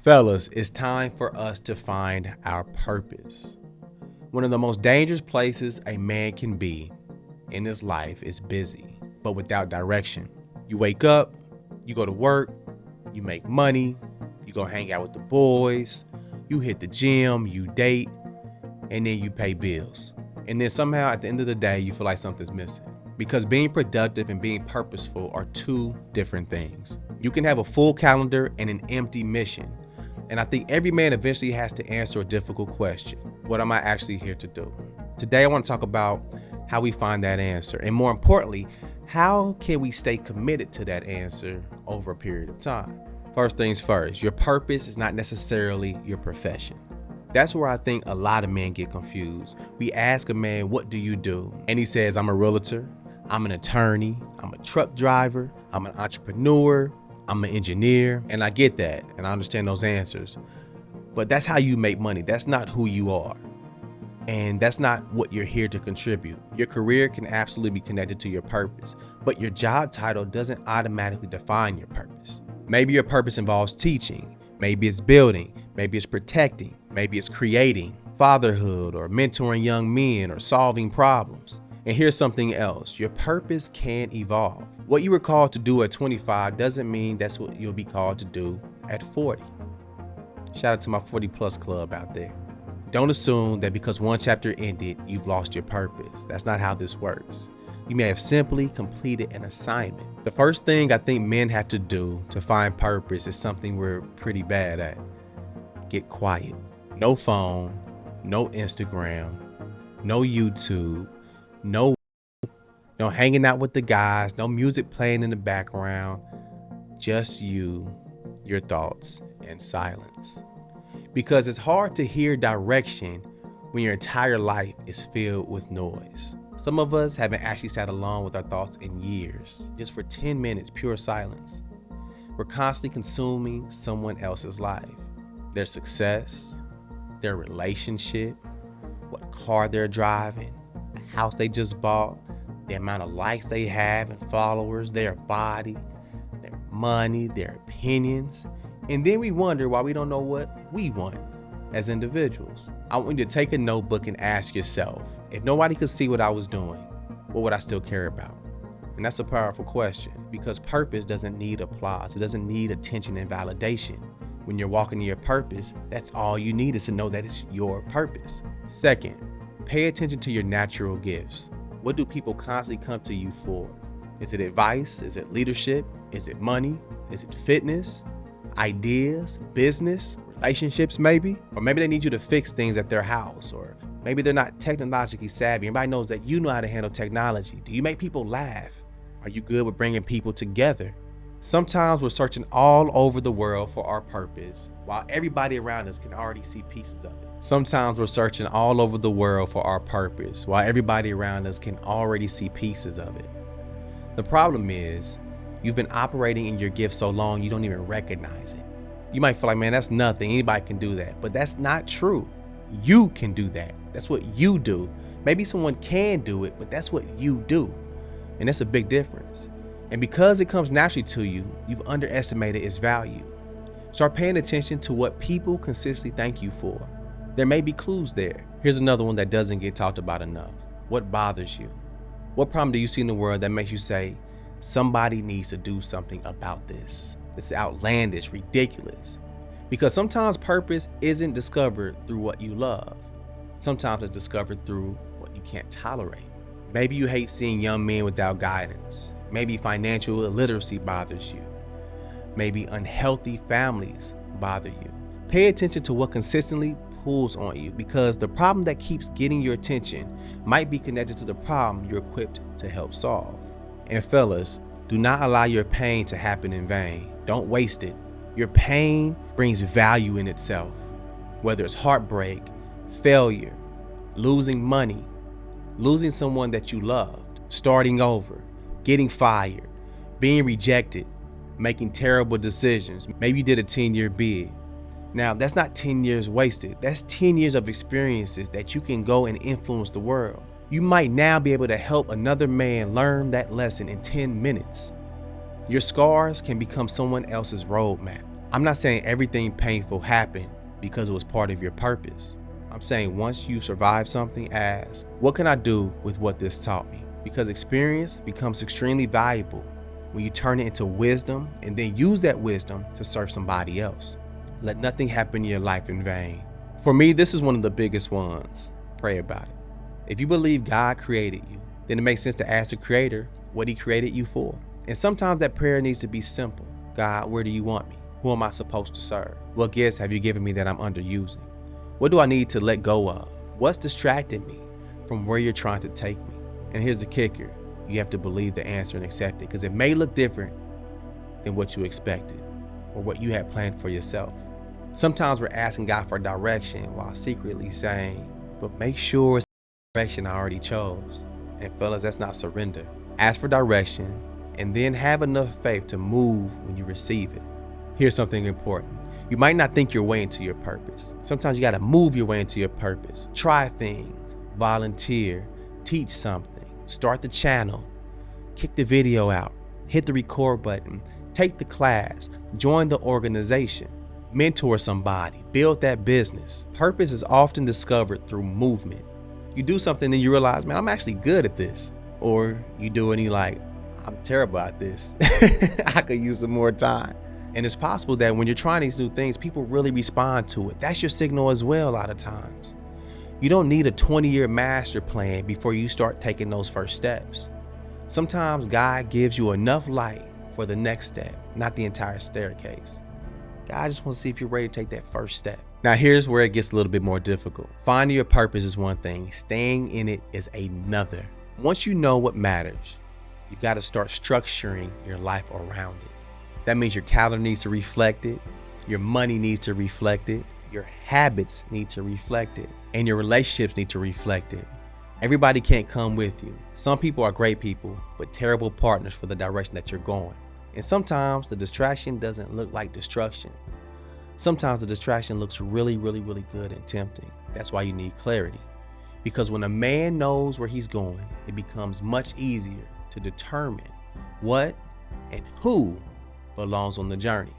Fellas, it's time for us to find our purpose. One of the most dangerous places a man can be in his life is busy, but without direction. You wake up, you go to work, you make money, you go hang out with the boys, you hit the gym, you date, and then you pay bills. And then somehow at the end of the day, you feel like something's missing. Because being productive and being purposeful are two different things. You can have a full calendar and an empty mission. And I think every man eventually has to answer a difficult question. What am I actually here to do? Today, I want to talk about how we find that answer. And more importantly, how can we stay committed to that answer over a period of time? First things first, your purpose is not necessarily your profession. That's where I think a lot of men get confused. We ask a man, what do you do? And he says, I'm a realtor, I'm an attorney, I'm a truck driver, I'm an entrepreneur, I'm an engineer. And I get that, and I understand those answers. But that's how you make money. That's not who you are. And that's not what you're here to contribute. Your career can absolutely be connected to your purpose, but your job title doesn't automatically define your purpose. Maybe your purpose involves teaching, maybe it's building, maybe it's protecting, maybe it's creating, fatherhood, or mentoring young men, or solving problems. And here's something else, your purpose can evolve. What you were called to do at 25 doesn't mean that's what you'll be called to do at 40. Shout out to my 40 plus club out there. Don't assume that because one chapter ended, you've lost your purpose. That's not how this works. You may have simply completed an assignment. The first thing I think men have to do to find purpose is something we're pretty bad at. Get quiet. No phone, no Instagram, no YouTube, no hanging out with the guys, no music playing in the background, just you, your thoughts, and silence. Because it's hard to hear direction when your entire life is filled with noise. Some of us haven't actually sat alone with our thoughts in years, just for 10 minutes, pure silence. We're constantly consuming someone else's life, their success, their relationship, what car they're driving, the house they just bought, the amount of likes they have and followers, their body, their money, their opinions. And then we wonder why we don't know what we want as individuals. I want you to take a notebook and ask yourself, if nobody could see what I was doing, what would I still care about? And that's a powerful question, because purpose doesn't need applause. It doesn't need attention and validation. When you're walking in your purpose, that's all you need, is to know that it's your purpose. Second, pay attention to your natural gifts. What do people constantly come to you for? Is it advice? Is it leadership? Is it money? Is it fitness? Ideas? Business? Relationships maybe? Or maybe they need you to fix things at their house, or maybe they're not technologically savvy. Everybody knows that you know how to handle technology. Do you make people laugh? Are you good with bringing people together? Sometimes we're searching all over the world for our purpose, while everybody around us can already see pieces of it. Sometimes we're searching all over the world for our purpose, while everybody around us can already see pieces of it. The problem is, you've been operating in your gift so long you don't even recognize it. You might feel like, man, that's nothing. Anybody can do that. But that's not true. You can do that. That's what you do. Maybe someone can do it, but that's what you do. And that's a big difference. And because it comes naturally to you, you've underestimated its value. Start paying attention to what people consistently thank you for. There may be clues there. Here's another one that doesn't get talked about enough. What bothers you? What problem do you see in the world that makes you say, somebody needs to do something about this? It's outlandish, ridiculous. Because sometimes purpose isn't discovered through what you love. Sometimes it's discovered through what you can't tolerate. Maybe you hate seeing young men without guidance. Maybe financial illiteracy bothers you. Maybe unhealthy families bother you. Pay attention to what consistently pulls on you, because the problem that keeps getting your attention might be connected to the problem you're equipped to help solve. And fellas, do not allow your pain to happen in vain. Don't waste it. Your pain brings value in itself, whether it's heartbreak, failure, losing money, losing someone that you loved, starting over, getting fired, being rejected, making terrible decisions. Maybe you did a 10-year bid. Now, that's not 10 years wasted. That's 10 years of experiences that you can go and influence the world. You might now be able to help another man learn that lesson in 10 minutes. Your scars can become someone else's roadmap. I'm not saying everything painful happened because it was part of your purpose. I'm saying once you survive something, ask, what can I do with what this taught me? Because experience becomes extremely valuable when you turn it into wisdom and then use that wisdom to serve somebody else. Let nothing happen in your life in vain. For me, this is one of the biggest ones. Pray about it. If you believe God created you, then it makes sense to ask the Creator what He created you for. And sometimes that prayer needs to be simple. God, where do you want me? Who am I supposed to serve? What gifts have you given me that I'm underusing? What do I need to let go of? What's distracting me from where you're trying to take me? And here's the kicker. You have to believe the answer and accept it, because it may look different than what you expected or what you had planned for yourself. Sometimes we're asking God for direction while secretly saying, but make sure it's the direction I already chose. And fellas, that's not surrender. Ask for direction and then have enough faith to move when you receive it. Here's something important. You might not think your way into your purpose. Sometimes you got to move your way into your purpose. Try things, volunteer, teach something, start the channel, kick the video out, hit the record button, take the class, join the organization, mentor somebody, build that business. Purpose is often discovered through movement. You do something and you realize, man, I'm actually good at this. Or you do it and you're like, I'm terrible at this. I could use some more time. And it's possible that when you're trying these new things, people really respond to it. That's your signal as well a lot of times. You don't need a 20-year master plan before you start taking those first steps. Sometimes God gives you enough light for the next step, not the entire staircase. God just wants to see if you're ready to take that first step. Now here's where it gets a little bit more difficult. Finding your purpose is one thing, staying in it is another. Once you know what matters, you've got to start structuring your life around it. That means your calendar needs to reflect it, your money needs to reflect it, your habits need to reflect it, and your relationships need to reflect it. Everybody can't come with you. Some people are great people, but terrible partners for the direction that you're going. And sometimes the distraction doesn't look like destruction. Sometimes the distraction looks really, really, really good and tempting. That's why you need clarity. Because when a man knows where he's going, it becomes much easier to determine what and who belongs on the journey.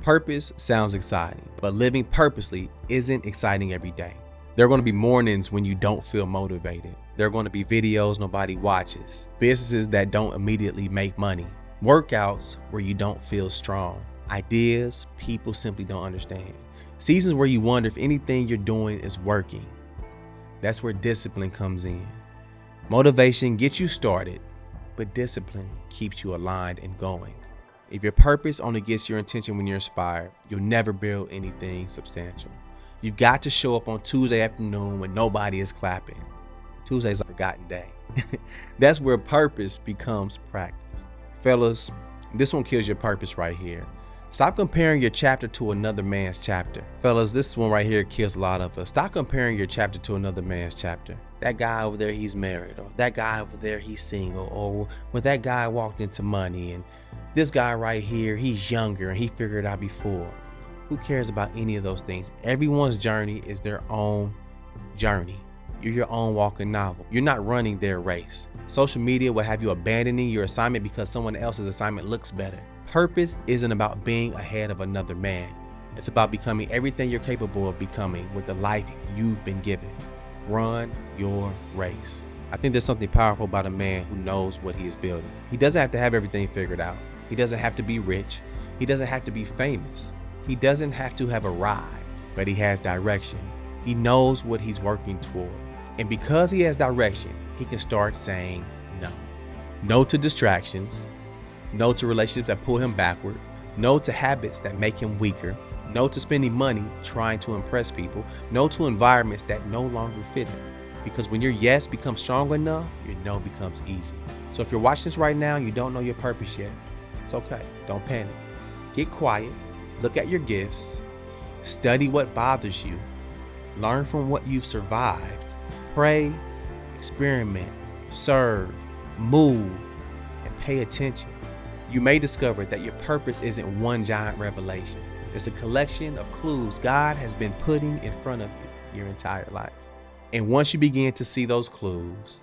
Purpose sounds exciting, but living purposely isn't exciting every day. There are going to be mornings when you don't feel motivated. There are going to be videos nobody watches, businesses that don't immediately make money, workouts where you don't feel strong, ideas people simply don't understand, seasons where you wonder if anything you're doing is working. That's where discipline comes in. Motivation gets you started, but discipline keeps you aligned and going. If your purpose only gets your attention when you're inspired, you'll never build anything substantial. You've got to show up on Tuesday afternoon when nobody is clapping. Tuesday's a forgotten day. That's where purpose becomes practice. Fellas, this one kills your purpose right here. Stop comparing your chapter to another man's chapter. Fellas, this one right here kills a lot of us. Stop comparing your chapter to another man's chapter. That guy over there, he's married, or that guy over there, he's single, or when that guy walked into money, and this guy right here, he's younger and he figured it out before. Who cares about any of those things? Everyone's journey is their own journey. You're your own walking novel. You're not running their race. Social media will have you abandoning your assignment because someone else's assignment looks better. Purpose isn't about being ahead of another man. It's about becoming everything you're capable of becoming with the life you've been given. Run your race. I think there's something powerful about a man who knows what he is building. He doesn't have to have everything figured out. He doesn't have to be rich. He doesn't have to be famous. He doesn't have to have arrived, but he has direction. He knows what he's working toward. And because he has direction, he can start saying no. No to distractions. No to relationships that pull him backward. No to habits that make him weaker. No to spending money trying to impress people. No to environments that no longer fit him. Because when your yes becomes strong enough, your no becomes easy. So if you're watching this right now and you don't know your purpose yet, it's okay. Don't panic. Get quiet. Look at your gifts. Study what bothers you. Learn from what you've survived. Pray, experiment, serve, move, and pay attention. You may discover that your purpose isn't one giant revelation. It's a collection of clues God has been putting in front of you your entire life. And once you begin to see those clues,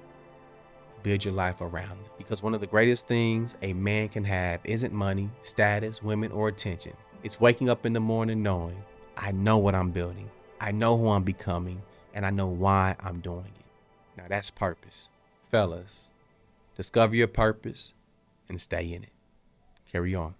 build your life around them. Because one of the greatest things a man can have isn't money, status, women, or attention. It's waking up in the morning knowing I know what I'm building, I know who I'm becoming, and I know why I'm doing it. Now that's purpose. Fellas, discover your purpose and stay in it. Carry on.